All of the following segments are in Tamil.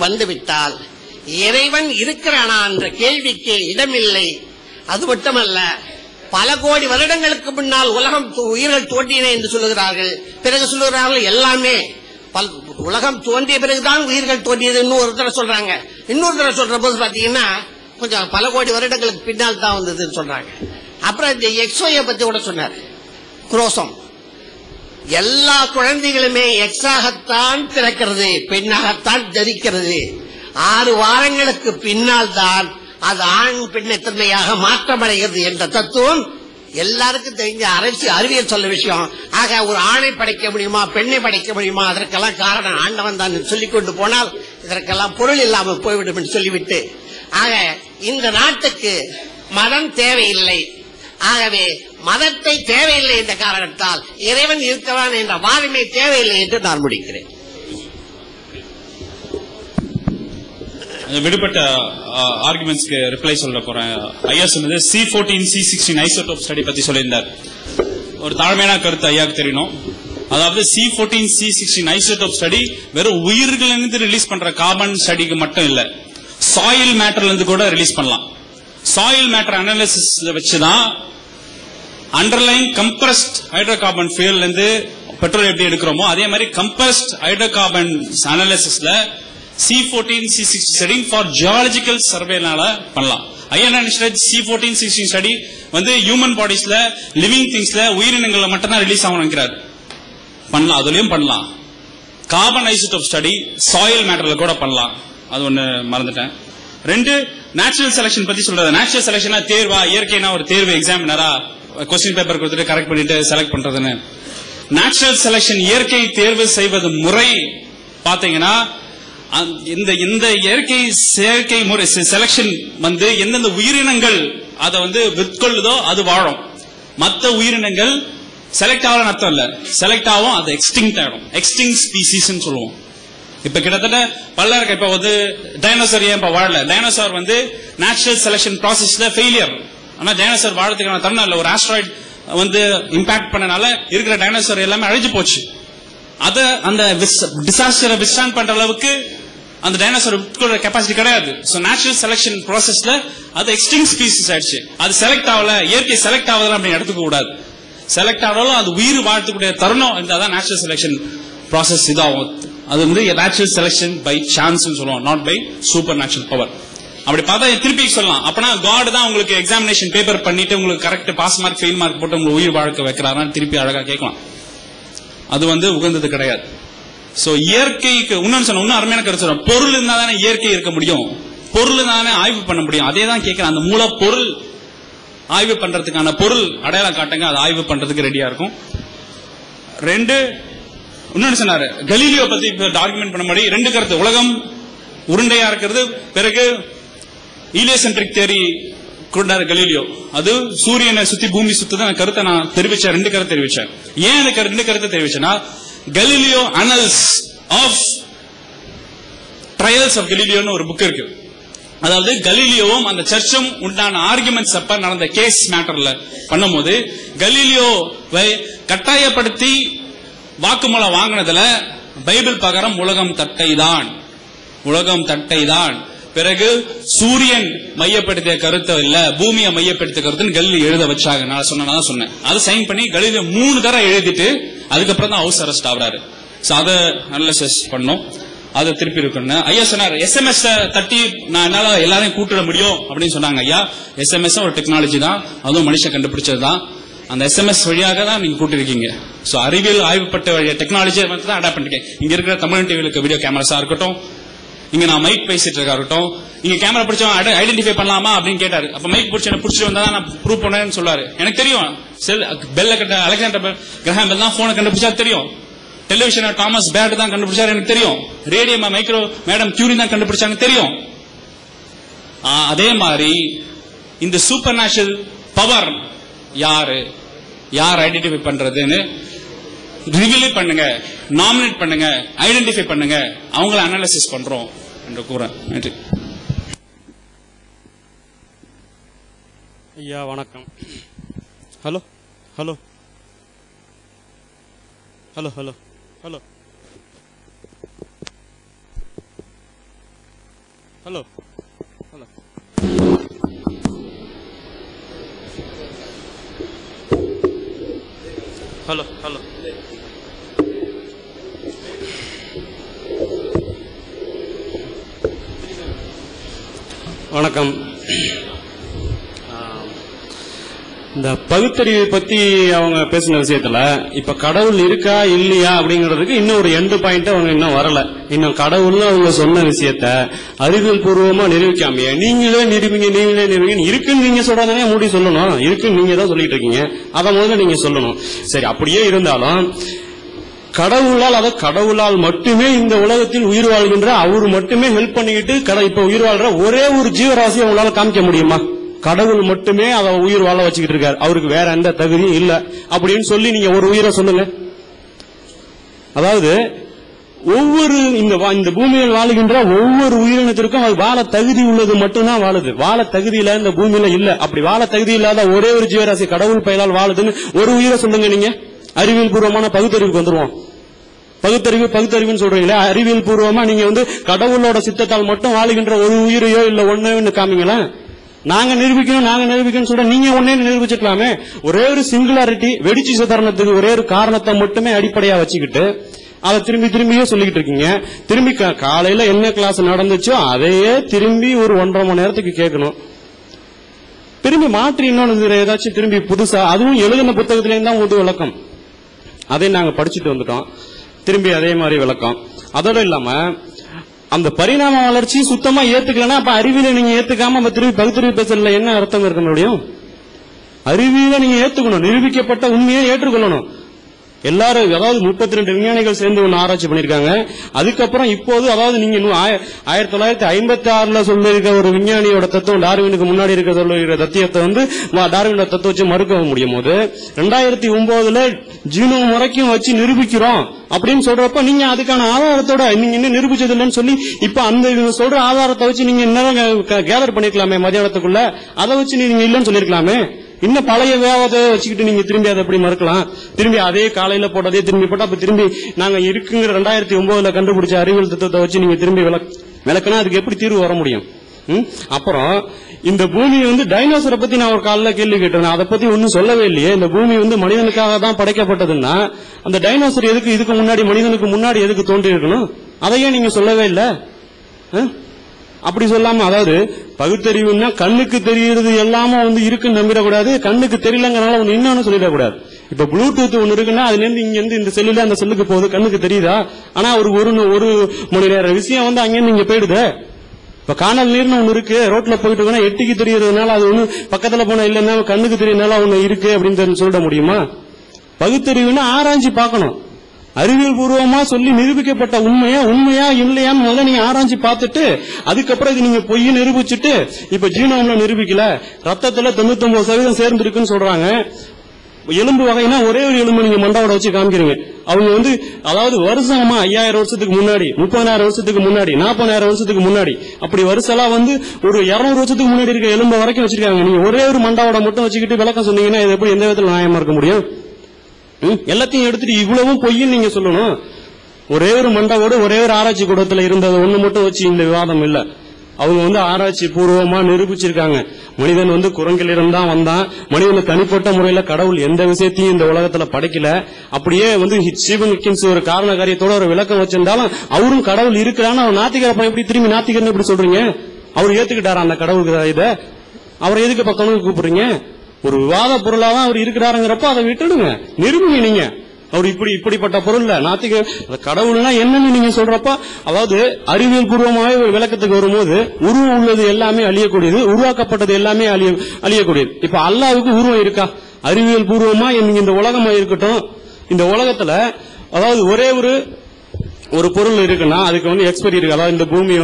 வந்துவிட்டால் இறைவன் இருக்கிறானா என்ற கேள்விக்கு இடமில்லை. அது மட்டுமல்ல, பல கோடி வருடங்களுக்கு முன்னால் உலகம் உயிர்கள் தோன்றின என்று சொல்லுகிறார்கள். பிறகு சொல்லுகிறார்கள் எல்லாமே உலகம் தோன்றிய பிறகுதான் உயிர்கள் தோன்றியது இன்னொரு தடவை சொல்றாங்க. இன்னொரு தடவை சொல்ற போது பாத்தீங்கன்னா கொஞ்சம் பல கோடி வருடங்களுக்கு பின்னால் தான் வந்ததுன்னு சொல்றாங்க. அப்புறம் இந்த எக்ஸோயை பத்தி கூட சொன்னார். குரோசம் எல்லா குழந்தைகளுமே எக்ஸாகத்தான் பிறக்கிறது, பெண்ணாகத்தான் தரிக்கிறது. 6 வாரங்களுக்கு பின்னால் தான் அது ஆண் பெண்ணை தன்மையாக மாற்றமடைகிறது என்ற தத்துவம் எல்லாருக்கும் தெரிஞ்ச அறிவியல் சொல்ல விஷயம். ஆக ஒரு ஆணை படைக்க முடியுமா, பெண்ணை படைக்க முடியுமா, அதற்கெல்லாம் காரணம் ஆண்டவன் தான் சொல்லிக் கொண்டு போனால் இதற்கெல்லாம் பொருள் இல்லாமல் போய்விடும் என்று சொல்லிவிட்டு, ஆக இந்த நாட்டுக்கு மதம் தேவையில்லை. ஆகவே மதத்தை தேவையில்லை என்ற காரணத்தால் இறைவன் இருக்கிறான் என்ற வாதமே தேவையில்லை என்று நான் முடிக்கிறேன். விடுபட்ட ஆர்குமெண்ட்ஸ்க்கு ரிப்ளை சொல்ல போறேன். ஐயா சொன்னது C14 C16 ஐசோடோப் ஸ்டடி பத்தி சொல்லியிருந்தார். ஒரு தாழ்மையான கருத்து ஐயாவுக்கு தெரியணும். அதாவது C14 C16 ஐசோடோப் ஸ்டடி வெறும் உயிர்களிலிருந்து ரிலீஸ் பண்ற கார்பன் ஸ்டடிக்கு மட்டும் இல்ல, சாயில் மேட்டர்ல இருந்து கூட ரிலீஸ் பண்ணலாம். சாயில் மேட்டர் அனாலிசிஸ் வச்சுதான் அண்டர்லைன் கம்ப்ரஸ்ட் ஹைட்ரோகார்பன் ஃபியூல் இருந்து பெட்ரோல் எப்படி எடுக்கிறோமோ அதே மாதிரி கம்ப்ரஸ்ட் ஹைட்ரோகார்பன் அனாலிசிஸ்ல C14 C16 study for geological சர்வேனால பண்ணலாம். ஐயா C14 C16 ஸ்டடி வந்து ஹியூமன் பாடிஸ்ல லிவிங் திங்ஸ்ல உயிரினங்கள்ல மட்டும் தான் ரிலீஸ் ஆகணும் நினைக்கிறார். பண்ணலாம், அதுலயும் பண்ணலாம். கார்பன் ஐசோடோப் ஸ்டடி சாயில் மேட்டர்ல கூட பண்ணலாம். அது ஒண்ணு மறந்துட்டேன். 2 நேச்சுரல் செலக்ஷன் பத்தி சொல்றது. நேச்சுரல் செலக்ஷனா தேர்வா, இயற்கைனா ஒரு தேர்வு எக்ஸாமினரா கொஸ்டின் பேப்பர் கொடுத்துட்டு கரெக்ட் பண்ணிட்டு செலக்ட் பண்றதுன்னு. நேச்சுரல் செலக்ஷன் இயற்கை தேர்வு செய்வது முறை பாத்தீங்கன்னா இந்த செயற்கை முறை செலக்ஷன் வந்து எந்தெந்த உயிரினங்கள் அதை வந்து விற்கொள்ளுதோ அது வாழும். மற்ற உயிரினங்கள் செலக்ட் ஆகலாம் அர்த்தம் இல்ல, செலக்ட் ஆகும் அது எக்ஸ்டிங்க்ட் ஆகும். எக்ஸ்டிங்க்ட் ஸ்பீசிஸ் சொல்லுவோம். இப்ப கிட்டத்தட்ட பல்லாயிரம் இப்ப வந்து டைனோசர் ஏன் இப்ப வாழல? டைனோசர் வந்து நேச்சுரல் செலக்ஷன் ப்ராசஸ்ல ஃபெயிலியர். ஆனா டைனோசர் வாழறதுக்கான தருணம் இல்ல. ஒரு ஆஸ்ட்ராய்டு வந்து இம்பாக்ட் பண்ணனால இருக்கிற டைனோசர் எல்லாமே அழிஞ்சு போச்சு. அத அந்த டிசாஸ்டரை விஸ்டாண்ட் பண்ற அளவுக்கு அந்த டைனோசர் கெப்பாசிட்டி கிடையாது. சோ நேச்சுரல் செலக்ஷன் ப்ராசஸ்ல அது எக்ஸ்டிங்க்ட் ஸ்பீசிஸ் ஆயிடுச்சு. அது செலக்ட் ஆகல, இயற்கை செலக்ட் ஆகல அப்படின்னு எடுத்துக்க கூடாது. செலக்ட் ஆனாலும் அது உயிர் வாழ்த்துக்கூடிய தருணம் இருந்தாதான் நேச்சுரல் செலக்ஷன் ப்ராசஸ் இதாகும். அது வந்து நேச்சுரல் செலக்ஷன் பை சான்ஸ் சொல்லுவோம், not by supernatural power. அப்படி பார்த்தா திருப்பி சொல்லலாம். அப்பனா காட் தான் உங்களுக்கு எக்ஸாமினேஷன் பேப்பர் பண்ணிட்டு உங்களுக்கு correct pass mark fail mark போட்டு உங்களுக்கு உயிர் வாழ்க்கை வைக்கிறாரான்னு திருப்பி அழகா கேட்கலாம். அது வந்து உகந்தது கிடையாது. சோ இயற்கைக்கு இன்னும் அருமையான கருத்து சொல்றேன். பொருள் இருந்தா தானே இயற்கை இருக்க முடியும், பொருள் தானே ஆய்வு பண்ண முடியும். அதே தான் கேட்கிறேன். அந்த மூல பொருள் ஆய்வு பண்றதுக்கான பொருள் அடையாளம் காட்டுங்க, அது ஆய்வு பண்றதுக்கு ரெடியா இருக்கும். 2 இன்னொன்னு சொன்னாரு கலீலியோ பத்தி ஆர்குமெண்ட் பண்ண மாதிரி 2 கருத்து. உலகம் உருண்டையா இருக்கிறது, பிறகு ஈலியோசென்ட்ரிக் தியரி கொண்டாரு கலீலியோ. அது சூரியனை சுத்தி பூமி சுத்துதான் கருத்தை நான் தெரிவிச்சேன். 2 கருத்து தெரிவிச்சேன். ஏன் எனக்கு 2 கருத்தை தெரிவிச்சேன்னா, Galileo annals of trials of கலீலியோன்னு ஒரு புக் இருக்கு. அதாவது கலீலியோவும் அந்த சர்ச்சும் உண்டான ஆர்குமெண்ட்ஸ் அப்ப நடந்த கேஸ் மேட்டர்ல பண்ணும்போது கலீலியோவை கட்டாயப்படுத்தி வாக்குமூலம் வாங்கினதுல பைபிள் பிரகாரம் உலகம் தட்டை தான். பிறகு சூரியன் மையப்படுத்திய கருத்தை இல்ல, பூமியை மையப்படுத்திய கருத்துன்னு கலீலியோ எழுத வச்சாங்க. நான் சொன்னேன். அதை சைன் பண்ணி கலீலியோ 3 தடவை எழுதிட்டு அதுக்கப்புறம் தான் ஹவுஸ் அரெஸ்ட் ஆகுறாரு. அதை அனலைசிஸ் பண்ணோம். அதை திருப்பி இருக்கணும். ஐயா சொன்னார் SMS தட்டி நான் என்னால எல்லாரையும் கூட்டிட முடியும் அப்படின்னு சொன்னாங்க. ஐயா SMS ஒரு டெக்னாலஜி தான், அதுவும் மனுஷன் கண்டுபிடிச்சது தான். அந்த SMS வழியாக தான் நீங்க கூட்டிருக்கீங்க. சோ அறிவியல் ஆய்வுப்பட்ட டெக்னாலஜியை வந்து தான் அடாப்ட் பண்ணிருக்கேன். இங்க இருக்கிற தமிழ் டிவிலுக்கு வீடியோ கேமராஸா இருக்கட்டும், இங்க நான் மைக் பேசிட்டு இருக்கட்டும், இங்க கேமரா பிடிச்சா ஐடென்டிஃபை பண்ணலாமா அப்படின்னு கேட்டாரு. அப்ப மைக் பிடிச்சிட்டு வந்தா நான் ப்ரூவ் பண்ணேன்னு சொல்லாரு. எனக்கு தெரியும். அலெக்சாண்டர் கிரஹாம் பெல் தான் போனை கண்டுபிடிச்சா தெரியும். டெலிவிஷன் தாமஸ் பேட் தான் கண்டுபிடிச்சாரு எனக்கு தெரியும். ரேடியோ மைக்ரோ மேடம் கியூரி தான் கண்டுபிடிச்சாங்க தெரியும். அதே மாதிரி இந்த சூப்பர் நேச்சுரல் பவர் யார் ஐடென்டிஃபை பண்றதுன்னு ரிவீல் பண்ணுங்க, நாமினேட் பண்ணுங்க, ஐடென்டிஃபை பண்ணுங்க, அவங்கள அனாலிசிஸ் பண்றோம் என்று கூற. நன்றி ஐயா. வணக்கம். Hello hello hello hello hello hello hello hello hello வணக்கம். இந்த பகுத்தறிவை பத்தி அவங்க பேசின விஷயத்துல இப்ப கடவுள் இருக்கா இல்லையா அப்படிங்கறதுக்கு இன்னும் ஒரு எண்டு பாயிண்ட் அவங்க இன்னும் வரல. இன்னும் கடவுள்னு அவங்க சொன்ன விஷயத்த அறிவியல் பூர்வமா நிரூபிக்காமையே நீங்களே நிரூபிங்க இருக்குன்னு நீங்க சொல்றதானே மூடி சொல்லணும். இருக்குன்னு நீங்க தான் சொல்லிட்டு இருக்கீங்க, அதை முதல்ல நீங்க சொல்லணும். சரி, அப்படியே இருந்தாலும் கடவுளால் மட்டுமே இந்த உலகத்தில் உயிர் வாழ்கின்ற அவரு மட்டுமே ஹெல்ப் பண்ணிக்கிட்டு இப்ப உயிர் வாழ்ற ஒரே ஒரு ஜீவராசி அவங்களால காமிக்க முடியுமா? கடவுள் மட்டுமே அதை உயிர் வாழ வச்சுக்கிட்டு இருக்காரு, அவருக்கு வேற எந்த தகுதியும் இல்ல அப்படின்னு சொல்லி நீங்க ஒரு உயிரை சொல்லுங்க. அதாவது ஒவ்வொரு இந்த பூமியில் வாழுகின்ற ஒவ்வொரு உயிரினத்திற்கும் அது வாழ தகுதி உள்ளது மட்டும்தான் வாழுது. வாழ தகுதியில இந்த பூமியில இல்ல. அப்படி வாழ தகுதி இல்லாத ஒரே ஒரு ஜீவராசி கடவுள் பெயரால் வாழுதுன்னு ஒரு உயிரை சொல்லுங்க. நீங்க அறிவியல் பூர்வமான பகுத்தறிவுக்கு வந்துருவோம். பகுத்தறிவுன்னு சொல்றீங்களே, அறிவியல் பூர்வமா நீங்க கடவுளோட சித்தத்தால் மட்டும் வாழுகின்ற ஒரு உயிரையோ இல்ல ஒன்னு காமிங்களா? நாங்க நிரூபிக்கணும் சொல்ற நீங்க ஒன்னே நிரூபிச்சுக்கலாமே. ஒரே ஒரு சிங்குலாரிட்டி வெடிச்சு சிதறனத்துக்கு ஒரே ஒரு காரணத்தை மட்டுமே அடிப்படையா வச்சுக்கிட்டு அதை திரும்பியே சொல்லிக்கிட்டு இருக்கீங்க. திரும்பி காலையில என்ன கிளாஸ் நடந்துச்சோ அதையே திரும்பி ஒரு 1.5 மணி நேரத்துக்கு கேட்கணும். திரும்பி மாற்றி இன்னொன்னு ஏதாச்சும் திரும்பி புதுசா, அதுவும் எழுதின புத்தகத்திலேயும் தான் ஒரு விளக்கம், அதை நாங்க படிச்சுட்டு வந்துட்டோம். திரும்பி அதே மாதிரி விளக்கம். அதோட இல்லாம அந்த பரிணாம வளர்ச்சி சுத்தமா ஏத்துக்கலன்னா அப்ப அறிவியலை நீங்க ஏத்துக்காம நம்ம திரும்பி பகுத்தறிவு பேசல என்ன அர்த்தம் இருக்க முடியும்? அறிவியலை நீங்க ஏத்துக்கணும், நிரூபிக்கப்பட்ட உண்மையை ஏற்றுக்கொள்ளணும். எல்லாரும் அதாவது 32 விஞ்ஞானிகள் சேர்ந்து ஒன்னு ஆராய்ச்சி பண்ணிருக்காங்க. அதுக்கப்புறம் இப்போது அதாவது நீங்க 1956 சொல்லிருக்க ஒரு விஞ்ஞானியோட தத்துவம் டார்வினுக்கு முன்னாடி இருக்க சொல்லிருக்கிற தத்துவத்தை டார்வினோட தத்துவம் வச்சு மறுக்க முடியும் போது 2009 ஜீனோம் வரைக்கும் வச்சு நிரூபிக்கிறோம் அப்படின்னு சொல்றப்ப நீங்க அதுக்கான ஆதாரத்தோட நீங்க இன்னும் நிரூபிச்சது இல்லைன்னு சொல்லி இப்ப அந்த சொல்ற ஆதாரத்தை வச்சு நீங்க என்ன கேதர் பண்ணிருக்கலாமே மதியானத்துக்குள்ள, அதை வச்சு நீங்க இல்லைன்னு சொல்லிருக்கலாமே. இன்னும் பழைய வேகத்தை வச்சுக்கிட்டு நீங்க திரும்பி அதை எப்படி மறுக்கலாம்? திரும்பி அதே காலையில போட்டதே திரும்பி போட்டா அப்ப திரும்பி நாங்க இருக்குங்கிற 2009 கண்டுபிடிச்ச அறிவியல் தத்துவத்தை வச்சு நீங்க திரும்பி விளக்குனா அதுக்கு எப்படி தீர்வு வர முடியும்? அப்புறம் இந்த பூமி டைனோசரை பத்தி நான் ஒரு காலையில கேள்வி கேட்டேன், அதை பத்தி ஒன்னும் சொல்லவே இல்லையே. இந்த பூமி மனிதனுக்காக தான் படைக்கப்பட்டதுன்னா அந்த டைனோசர் எதுக்கு இதுக்கு முன்னாடி மனிதனுக்கு முன்னாடி எதுக்கு தோன்றி இருக்கணும்? அதையே நீங்க சொல்லவே இல்லை. அப்படி சொல்லாம அதாவது பகுத்தறிவுன்னா கண்ணுக்கு தெரியுறது எல்லாமே இருக்குன்னு நம்பிடக்கூடாது, கண்ணுக்கு தெரியலங்கிறனால இன்னொன்னு சொல்லிடக்கூடாது. இப்ப ப்ளூடூத் ஒண்ணு இருக்குன்னா அதுல இருந்து இங்க இந்த செல்லுல அந்த செல்லுக்கு போகுது, கண்ணுக்கு தெரியுதா? ஆனா ஒரு மணி நேரம் விஷயம் அங்கிருந்து இங்க போயிடுது. இப்ப காணல் நீர்னு ஒண்ணு இருக்கு, ரோட்ல போயிட்டு இருக்கா எட்டிக்கு தெரியறதுனால அது ஒண்ணு பக்கத்துல போனா இல்லன்னா கண்ணுக்கு தெரியறதுனால ஒண்ணு இருக்கு அப்படின்னு சொல்லிட முடியுமா? பகுத்தறிவுன்னா ஆராய்ச்சி பார்க்கணும். அறிவியல் பூர்வமா சொல்லி நிரூபிக்கப்பட்ட உண்மையா இல்லையான்னு முதல்ல நீங்க ஆராய்ச்சி பார்த்துட்டு அதுக்கப்புறம் இது நீங்க பொய் நிரூபிச்சுட்டு இப்ப ஜீனோம்ல நிரூபிக்கல, ரத்தத்துல 99% சேர்ந்து இருக்குன்னு சொல்றாங்க. எலும்பு வகைனா ஒரே ஒரு எலும்பு நீங்க மண்டாவோட வச்சு காமிக்கிறீங்க. அவங்க அதாவது வருஷமா 5000 வருஷத்துக்கு முன்னாடி, 30,000 வருஷத்துக்கு முன்னாடி, 40,000 வருஷத்துக்கு முன்னாடி அப்படி வருஷம் ஒரு 200 வருஷத்துக்கு முன்னாடி இருக்க எலும்பு வரைக்கும் வச்சிருக்காங்க. நீங்க ஒரே ஒரு மண்டாவோட மட்டும் வச்சுக்கிட்டு விளக்கம் சொன்னீங்கன்னா இது எப்படி எந்த விதத்துல நியாயமா இருக்க முடியும்? எல்லாத்தையும் எடுத்துட்டு இவ்வளவும் பொய்ன்னு நீங்க சொல்லணும். ஒரே ஒரு மண்டாவோடு ஒரே ஒரு ஆராய்ச்சி கூடத்துல இருந்தது ஒண்ணு மட்டும் வச்சு இந்த விவாதம் இல்ல. அவங்க ஆராய்ச்சி பூர்வமா நிரூபிச்சிருக்காங்க. மனிதன் குரங்கில் இருந்தான் வந்தான், மனிதன் தனிப்பட்ட முறையில கடவுள் எந்த விஷயத்தையும் இந்த உலகத்துல படைக்கல. அப்படியே ஸ்டீவன் ஹாக்கின்ஸ் ஒரு காரண காரியத்தோட ஒரு விளக்கம் வச்சிருந்தாலும் அவரும் கடவுள் இருக்கிறான்னு அவர் நாத்திகரப்ப எப்படி திரும்பி நாத்திகர்னு எப்படி சொல்றீங்க? அவர் ஏத்துக்கிட்டாரா அந்த கடவுளுக்கு? இதை அவரை எதுக்கு பக்கம் கூப்பிடுறீங்க? ஒரு விவாத பொருளாதான் அவர் இருக்கிறாருங்கிறப்ப அதை விட்டுடுங்க, நிரூபிங்க. நீங்க அவர் இப்படிப்பட்ட பொருள் நாத்திக கடவுள்னா என்னன்னு நீங்க சொல்றப்ப அதாவது அறிவியல் பூர்வமாவே விளக்கத்துக்கு வரும்போது உருவம் உள்ளது எல்லாமே அழியக்கூடியது, உருவாக்கப்பட்டது எல்லாமே அழியக்கூடியது. இப்ப அல்லாஹ்வுக்கு உருவம் இருக்கா? அறிவியல் பூர்வமா இந்த உலகமா இருக்கட்டும், இந்த உலகத்துல அதாவது ஒரே ஒரு பொருள் இருக்குன்னா அதுக்கு எக்ஸ்பைரி இருக்கு. அதாவது இந்த பூமி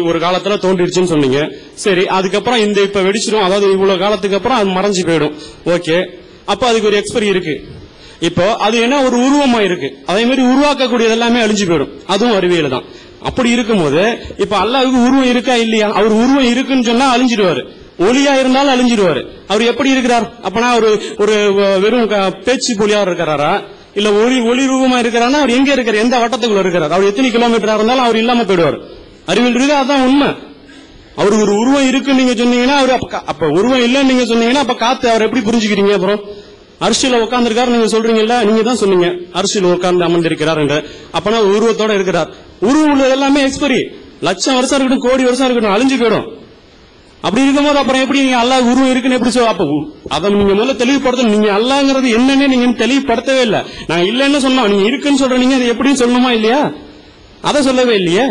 ஒரு காலத்துல தோன்றிடுச்சுன்னு சொன்னீங்க. சரி, அதுக்கப்புறம் இப்ப வெடிச்சிடும், அதாவது இவ்வளவு காலத்துக்கு அப்புறம் அது மறைஞ்சு போயிடும். ஓகே, அப்ப அதுக்கு ஒரு எக்ஸ்பைரி இருக்கு. இப்போ அது என்ன ஒரு உருவமா இருக்கு, அதே மாதிரி உருவாக்கக்கூடியது எல்லாமே அழிஞ்சு போயிடும், அதுவும் அறிவியல் தான். அப்படி இருக்கும்போது இப்ப அல்லாஹ்வுக்கு உருவம் இருக்கா இல்லையா? அவர் உருவம் இருக்குன்னு சொன்னா அழிஞ்சிடுவாரு, ஒளியா இருந்தாலும் அழிஞ்சிடுவாரு. அவர் எப்படி இருக்கிறார்? அப்பனா ஒரு வெறும் பேச்சு பொலியா இருக்கிறாரா இல்ல ஒளி ரூபமா இருக்கிறாருன்னா அவர் எங்க இருக்காரு? எந்த வட்டத்துக்குள்ள இருக்கிறார்? அவர் எத்தனை கிலோமீட்டரா இருந்தாலும் அவர் இல்லாம போயிடுவார். அறிவியல் ரீதியா அதான் உண்மை. அவருக்கு ஒரு உருவம் இருக்குன்னு நீங்க சொன்னீங்கன்னா அவரு அப்ப உருவம் இல்லன்னு நீங்க சொன்னீங்கன்னா அப்ப காத்து அவர் எப்படி புரிஞ்சுக்கிறீங்க? அப்புறம் அரிசியில உட்கார்ந்துருக்காரு நீங்க சொல்றீங்கல்ல, நீங்க தான் சொன்னீங்க அரிசியில உட்கார்ந்து அமர்ந்திருக்கிறார் என்று. அப்பனா உருவத்தோட இருக்கிறார். உருவம் உள்ளது எல்லாமே எக்ஸ்பைரி, லட்சம் வருஷம் இருக்கட்டும், கோடி வருஷம் இருக்கட்டும், அழிஞ்சு போயிடும். அப்படி இருக்கும்போது அப்புறம் எப்படி நீங்க அல்லாஹ் உருவம் இருக்குன்னு எப்படி அப்ப அதை நீங்க முதல்ல தெளிவுபடுத்தணும். நீங்க அல்லாஹ்ங்கிறது என்னன்னு நீங்க தெளிவுபடுத்தவே இல்லை. நான் இல்லைன்னு சொன்னோம், நீங்க இருக்குன்னு சொல்றீங்க, அது எப்படின்னு சொல்லணுமா இல்லையா? அதை சொல்லவே இல்லையே.